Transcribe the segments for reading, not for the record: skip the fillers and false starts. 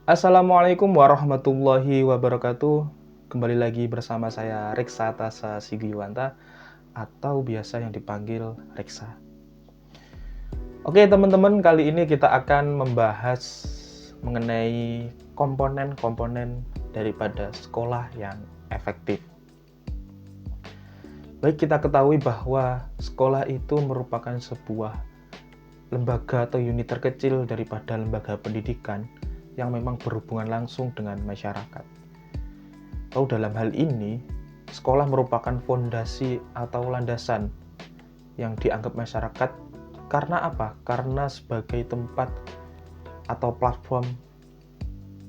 Assalamualaikum warahmatullahi wabarakatuh. Kembali lagi bersama saya Reksa Tasa Sigiwanta atau biasa yang dipanggil Reksa. Oke teman-teman, kali ini kita akan membahas mengenai komponen-komponen daripada sekolah yang efektif. Baik, kita ketahui bahwa sekolah itu merupakan sebuah lembaga atau unit terkecil daripada lembaga pendidikan yang memang berhubungan langsung dengan masyarakat. Atau dalam hal ini, sekolah merupakan fondasi atau landasan yang dianggap masyarakat karena apa? Karena sebagai tempat atau platform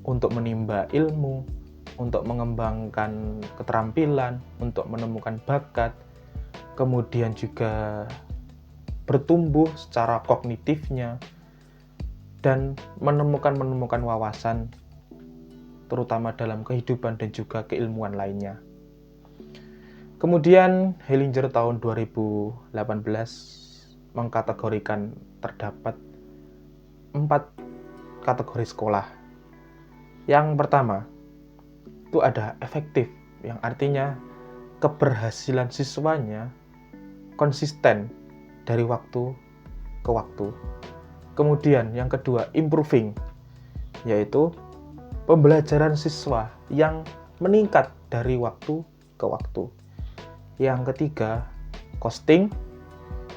untuk menimba ilmu, untuk mengembangkan keterampilan, untuk menemukan bakat, kemudian juga bertumbuh secara kognitifnya, dan menemukan wawasan terutama dalam kehidupan dan juga keilmuan lainnya. Kemudian Hellinger tahun 2018 mengkategorikan terdapat 4 kategori sekolah. Yang pertama itu ada efektif, yang artinya keberhasilan siswanya konsisten dari waktu ke waktu. Kemudian yang kedua, improving, yaitu pembelajaran siswa yang meningkat dari waktu ke waktu. Yang ketiga, costing,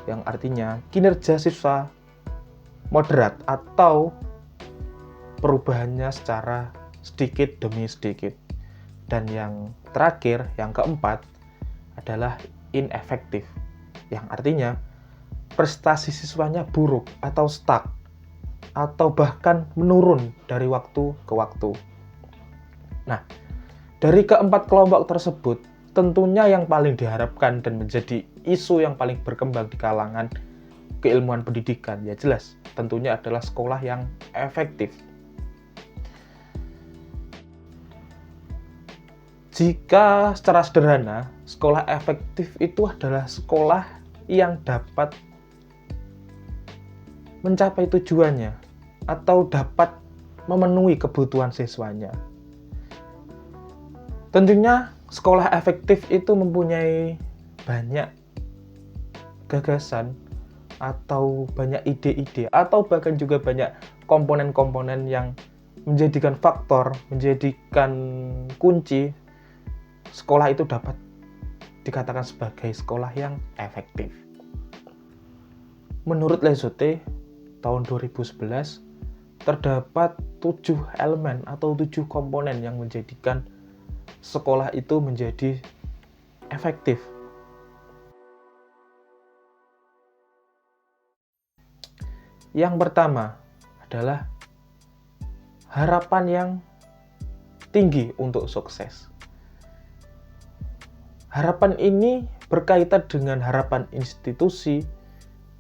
yang artinya kinerja siswa moderat atau perubahannya secara sedikit demi sedikit. Dan yang terakhir, yang keempat, adalah ineffective, yang artinya prestasi siswanya buruk atau stuck atau bahkan menurun dari waktu ke waktu. Nah, dari keempat kelompok tersebut, tentunya yang paling diharapkan dan menjadi isu yang paling berkembang di kalangan keilmuan pendidikan, ya jelas, tentunya adalah sekolah yang efektif. Jika secara sederhana, sekolah efektif itu adalah sekolah yang dapat mencapai tujuannya atau dapat memenuhi kebutuhan siswanya. Tentunya sekolah efektif itu mempunyai banyak gagasan atau banyak ide-ide atau bahkan juga banyak komponen-komponen yang menjadikan faktor, menjadikan kunci sekolah itu dapat dikatakan sebagai sekolah yang efektif. Menurut Lezote tahun 2011 terdapat 7 elemen atau 7 komponen yang menjadikan sekolah itu menjadi efektif. Yang pertama adalah harapan yang tinggi untuk sukses. Harapan ini berkaitan dengan harapan institusi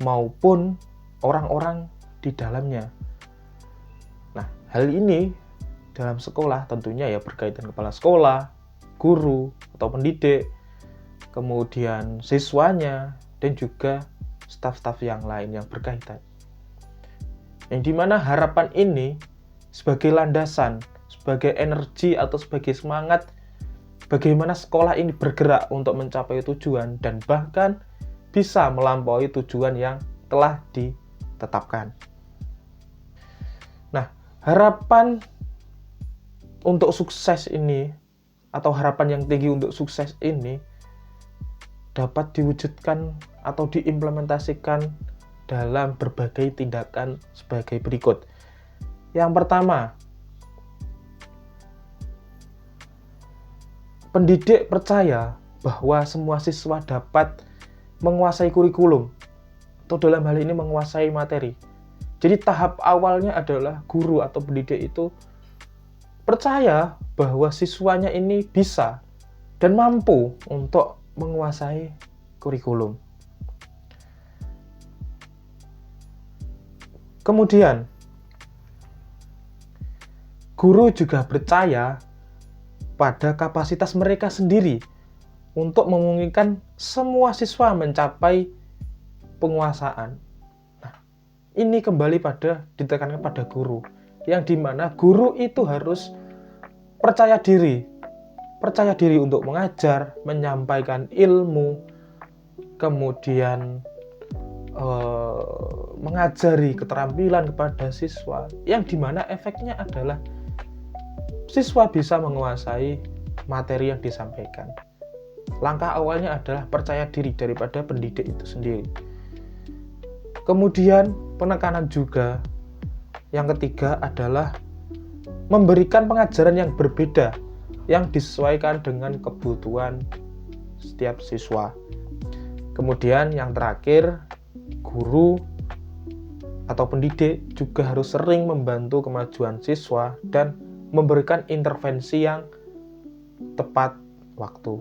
maupun orang-orang di dalamnya. Nah, hal ini dalam sekolah tentunya ya berkaitan kepala sekolah, guru atau pendidik, kemudian siswanya, dan juga staf-staf yang lain yang berkaitan. Yang dimana harapan ini sebagai landasan, sebagai energi atau sebagai semangat bagaimana sekolah ini bergerak untuk mencapai tujuan dan bahkan bisa melampaui tujuan yang telah ditetapkan. Nah, harapan untuk sukses ini atau harapan yang tinggi untuk sukses ini dapat diwujudkan atau diimplementasikan dalam berbagai tindakan sebagai berikut. Yang pertama, pendidik percaya bahwa semua siswa dapat menguasai kurikulum atau dalam hal ini menguasai materi. Jadi tahap awalnya adalah guru atau pendidik itu percaya bahwa siswanya ini bisa dan mampu untuk menguasai kurikulum. Kemudian, guru juga percaya pada kapasitas mereka sendiri untuk memungkinkan semua siswa mencapai penguasaan. Nah, ini kembali pada ditekankan pada guru. yang dimana guru itu harus percaya diri untuk mengajar, menyampaikan ilmu, kemudian mengajari keterampilan kepada siswa, yang dimana efeknya adalah siswa bisa menguasai materi yang disampaikan. Langkah awalnya adalah percaya diri daripada pendidik itu sendiri. Kemudian penekanan juga yang ketiga adalah memberikan pengajaran yang berbeda, yang disesuaikan dengan kebutuhan setiap siswa. Kemudian yang terakhir, guru atau pendidik juga harus sering membantu kemajuan siswa dan memberikan intervensi yang tepat waktu.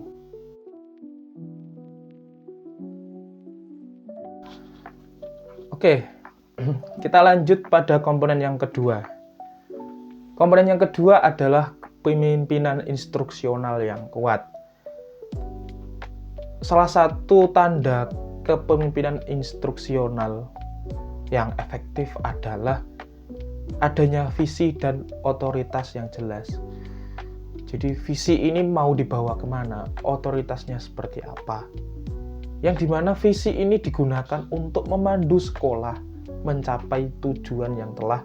Oke, kita lanjut pada komponen yang kedua. Komponen yang kedua adalah pemimpinan instruksional yang kuat. Salah satu tanda kepemimpinan instruksional yang efektif adalah adanya visi dan otoritas yang jelas. Jadi visi ini mau dibawa kemana, otoritasnya seperti apa. Yang dimana visi ini digunakan untuk memandu sekolah mencapai tujuan yang telah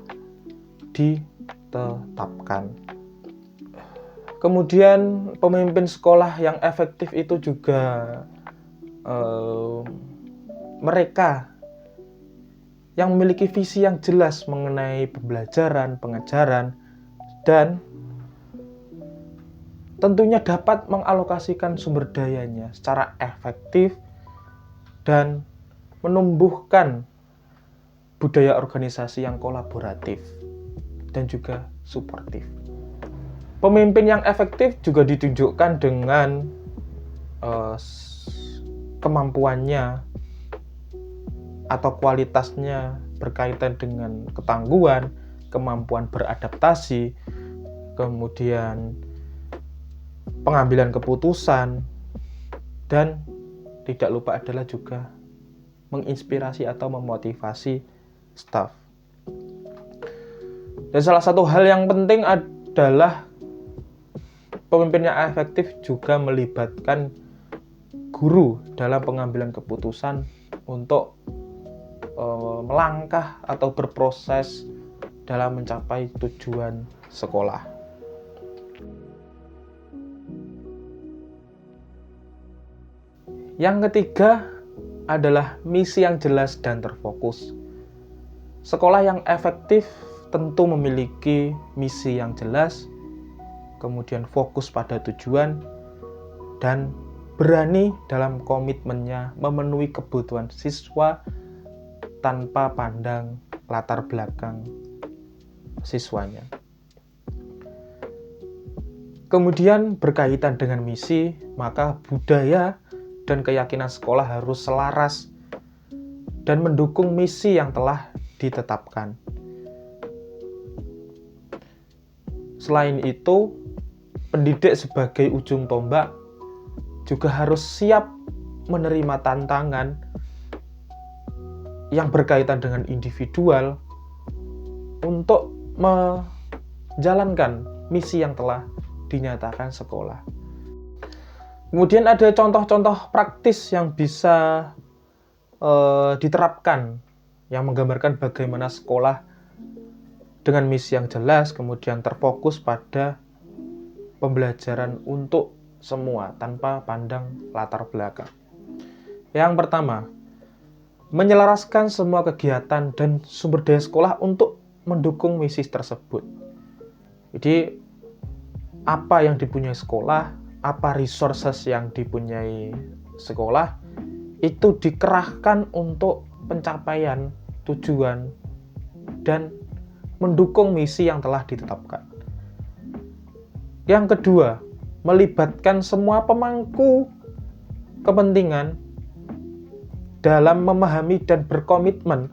ditetapkan. Kemudian pemimpin sekolah yang efektif itu juga mereka yang memiliki visi yang jelas mengenai pembelajaran, pengajaran, dan tentunya dapat mengalokasikan sumber dayanya secara efektif dan menumbuhkan budaya organisasi yang kolaboratif dan juga suportif. Pemimpin yang efektif juga ditunjukkan dengan kemampuannya atau kualitasnya berkaitan dengan ketangguhan, kemampuan beradaptasi, kemudian pengambilan keputusan, dan tidak lupa adalah juga menginspirasi atau memotivasi staf. Dan salah satu hal yang penting adalah pemimpin yang efektif juga melibatkan guru dalam pengambilan keputusan untuk melangkah atau berproses dalam mencapai tujuan sekolah. Yang ketiga adalah misi yang jelas dan terfokus. Sekolah yang efektif tentu memiliki misi yang jelas, kemudian fokus pada tujuan, dan berani dalam komitmennya memenuhi kebutuhan siswa tanpa pandang latar belakang siswanya. Kemudian berkaitan dengan misi, maka budaya dan keyakinan sekolah harus selaras dan mendukung misi yang telah ditetapkan. Selain itu, pendidik sebagai ujung tombak juga harus siap menerima tantangan yang berkaitan dengan individual untuk menjalankan misi yang telah dinyatakan sekolah. Kemudian ada contoh-contoh praktis yang bisa diterapkan yang menggambarkan bagaimana sekolah dengan misi yang jelas kemudian terfokus pada pembelajaran untuk semua tanpa pandang latar belakang. Yang pertama, menyelaraskan semua kegiatan dan sumber daya sekolah untuk mendukung misi tersebut. Jadi apa yang dipunyai sekolah, apa resources yang dipunyai sekolah itu dikerahkan untuk pencapaian tujuan dan mendukung misi yang telah ditetapkan. Yang kedua, melibatkan semua pemangku kepentingan dalam memahami dan berkomitmen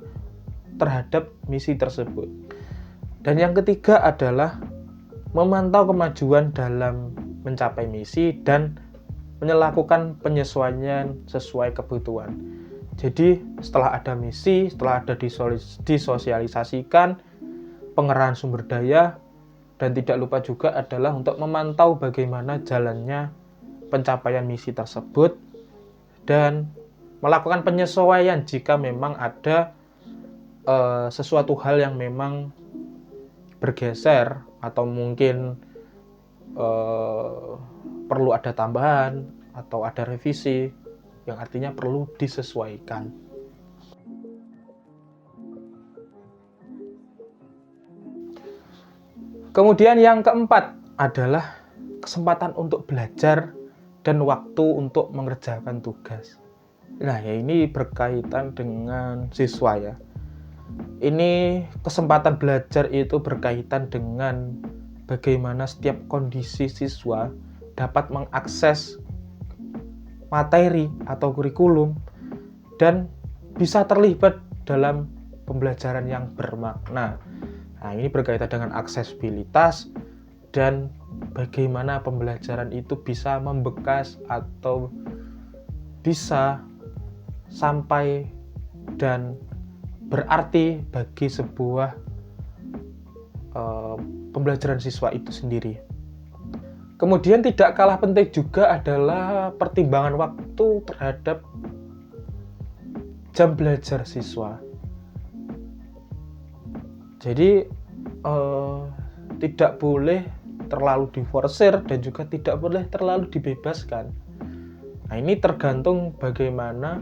terhadap misi tersebut. Dan yang ketiga adalah memantau kemajuan dalam mencapai misi dan melakukan penyesuaian sesuai kebutuhan. Jadi setelah ada misi, setelah ada disosialisasikan, pengerahan sumber daya, dan tidak lupa juga adalah untuk memantau bagaimana jalannya pencapaian misi tersebut dan melakukan penyesuaian jika memang ada sesuatu hal yang memang bergeser atau mungkin perlu ada tambahan atau ada revisi yang artinya perlu disesuaikan. Kemudian yang keempat adalah kesempatan untuk belajar dan waktu untuk mengerjakan tugas. Nah, ya ini berkaitan dengan siswa ya. Ini kesempatan belajar itu berkaitan dengan bagaimana setiap kondisi siswa dapat mengakses materi atau kurikulum dan bisa terlibat dalam pembelajaran yang bermakna. Nah, ini berkaitan dengan aksesibilitas dan bagaimana pembelajaran itu bisa membekas atau bisa sampai dan berarti bagi sebuah pembelajaran siswa itu sendiri. Kemudian tidak kalah penting juga adalah pertimbangan waktu terhadap jam belajar siswa. Jadi tidak boleh terlalu diforsir dan juga tidak boleh terlalu dibebaskan. Nah, ini tergantung bagaimana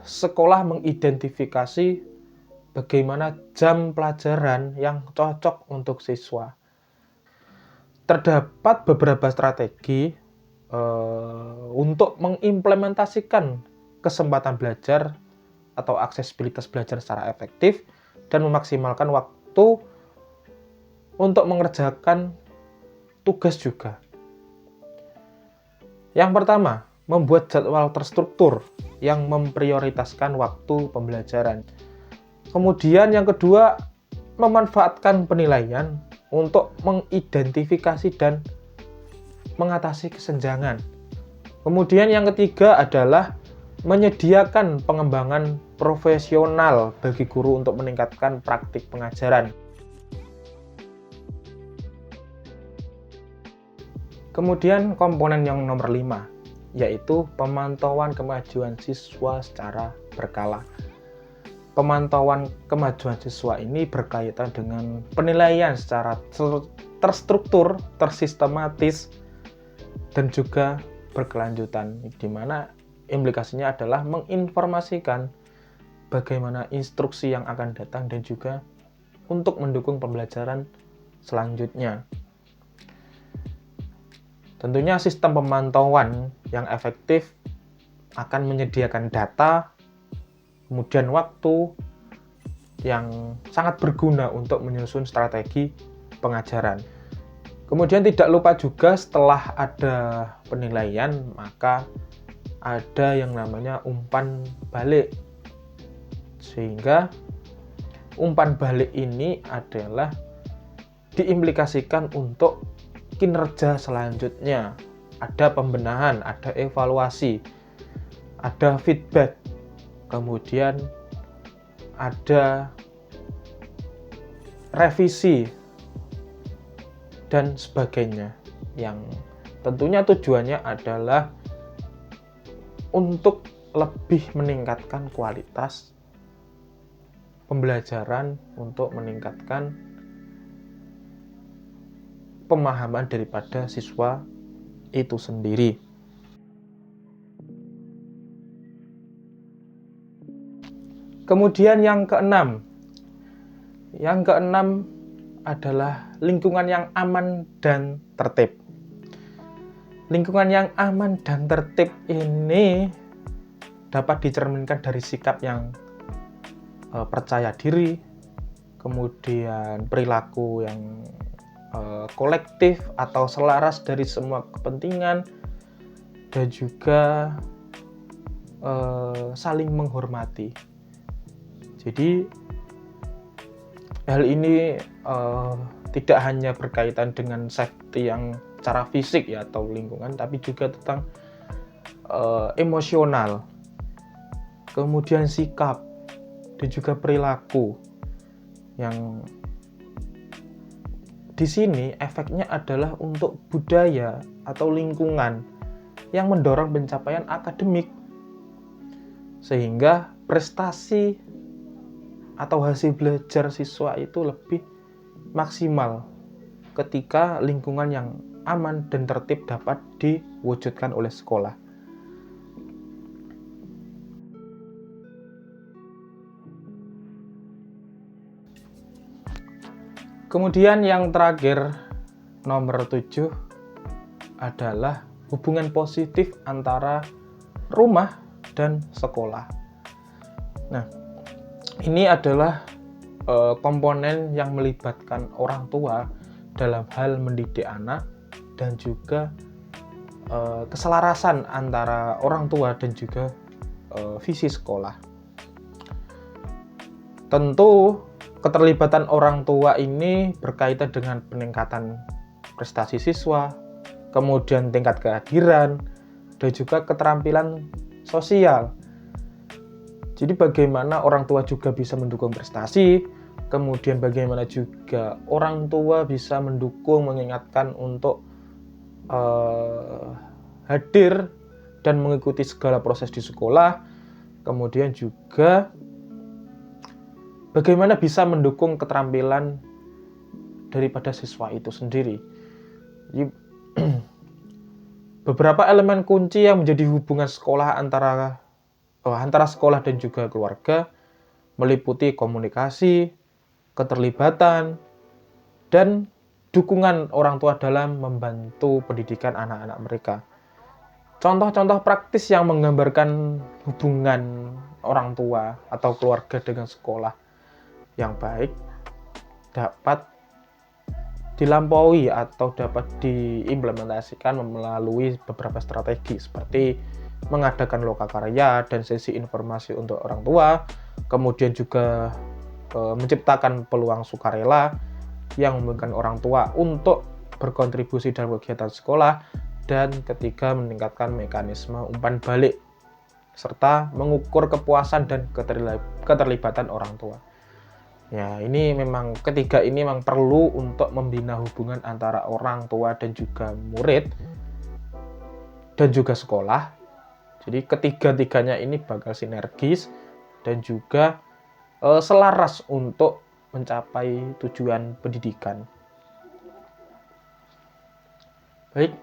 sekolah mengidentifikasi bagaimana jam pelajaran yang cocok untuk siswa. Terdapat beberapa strategi untuk mengimplementasikan kesempatan belajar atau aksesibilitas belajar secara efektif dan memaksimalkan waktu untuk mengerjakan tugas juga. Yang pertama, membuat jadwal terstruktur yang memprioritaskan waktu pembelajaran. Kemudian yang kedua, memanfaatkan penilaian untuk mengidentifikasi dan mengatasi kesenjangan. Kemudian yang ketiga adalah menyediakan pengembangan profesional bagi guru untuk meningkatkan praktik pengajaran. Kemudian komponen yang nomor 5, yaitu pemantauan kemajuan siswa secara berkala. Pemantauan kemajuan siswa ini berkaitan dengan penilaian secara terstruktur, tersistematis, dan juga berkelanjutan, di mana implikasinya adalah menginformasikan bagaimana instruksi yang akan datang dan juga untuk mendukung pembelajaran selanjutnya. Tentunya sistem pemantauan yang efektif akan menyediakan data, kemudian waktu yang sangat berguna untuk menyusun strategi pengajaran. Kemudian tidak lupa juga setelah ada penilaian, maka ada yang namanya umpan balik. Sehingga umpan balik ini adalah diimplikasikan untuk kinerja selanjutnya. Ada pembenahan, ada evaluasi, ada feedback, kemudian ada revisi dan sebagainya, yang tentunya tujuannya adalah untuk lebih meningkatkan kualitas pembelajaran, untuk meningkatkan pemahaman daripada siswa itu sendiri. Kemudian yang keenam adalah lingkungan yang aman dan tertib. Lingkungan yang aman dan tertib ini dapat dicerminkan dari sikap yang percaya diri, kemudian perilaku yang kolektif atau selaras dari semua kepentingan, dan juga saling menghormati. Jadi hal ini tidak hanya berkaitan dengan safety yang secara fisik ya atau lingkungan, tapi juga tentang emosional, kemudian sikap dan juga perilaku. Yang di sini efeknya adalah untuk budaya atau lingkungan yang mendorong pencapaian akademik, sehingga prestasi atau hasil belajar siswa itu lebih maksimal ketika lingkungan yang aman dan tertib dapat diwujudkan oleh sekolah. Kemudian yang terakhir, nomor 7 adalah hubungan positif antara rumah dan sekolah. Nah, ini adalah komponen yang melibatkan orang tua dalam hal mendidik anak dan juga keselarasan antara orang tua dan juga visi sekolah. Tentu keterlibatan orang tua ini berkaitan dengan peningkatan prestasi siswa, kemudian tingkat kehadiran, dan juga keterampilan sosial. Jadi bagaimana orang tua juga bisa mendukung prestasi, kemudian bagaimana juga orang tua bisa mendukung, mengingatkan untuk hadir dan mengikuti segala proses di sekolah, kemudian juga bagaimana bisa mendukung keterampilan daripada siswa itu sendiri. Jadi, beberapa elemen kunci yang menjadi hubungan sekolah antara sekolah dan juga keluarga meliputi komunikasi, keterlibatan, dan dukungan orang tua dalam membantu pendidikan anak-anak mereka. Contoh-contoh praktis yang menggambarkan hubungan orang tua atau keluarga dengan sekolah yang baik dapat dilampaui atau dapat diimplementasikan melalui beberapa strategi seperti mengadakan lokakarya dan sesi informasi untuk orang tua, kemudian juga menciptakan peluang sukarela yang memungkinkan orang tua untuk berkontribusi dalam kegiatan sekolah, dan ketiga, meningkatkan mekanisme umpan balik serta mengukur kepuasan dan keterlibatan orang tua. Ya, ini memang ketiga ini memang perlu untuk membina hubungan antara orang tua dan juga murid dan juga sekolah. Jadi ketiga-tiganya ini bakal sinergis dan juga selaras untuk mencapai tujuan pendidikan. Baik,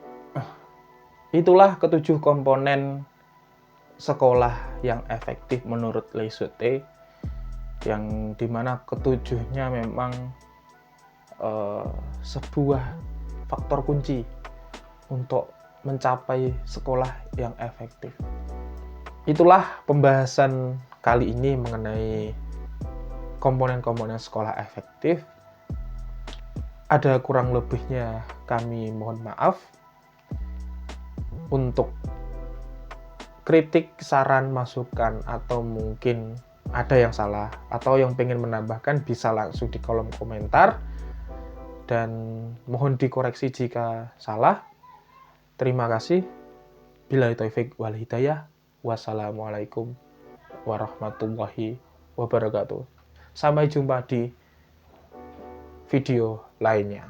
itulah ketujuh komponen sekolah yang efektif menurut Leisutte, yang dimana ketujuhnya memang sebuah faktor kunci untuk mencapai sekolah yang efektif. Itulah pembahasan kali ini mengenai komponen-komponen sekolah efektif. Ada kurang lebihnya kami mohon maaf. Untuk kritik, saran, masukan, atau mungkin ada yang salah atau yang pengen menambahkan bisa langsung di kolom komentar, dan mohon dikoreksi jika salah. Terima kasih. Billahi taufik wal hidayah. Wassalamualaikum warahmatullahi wabarakatuh. Sampai jumpa di video lainnya.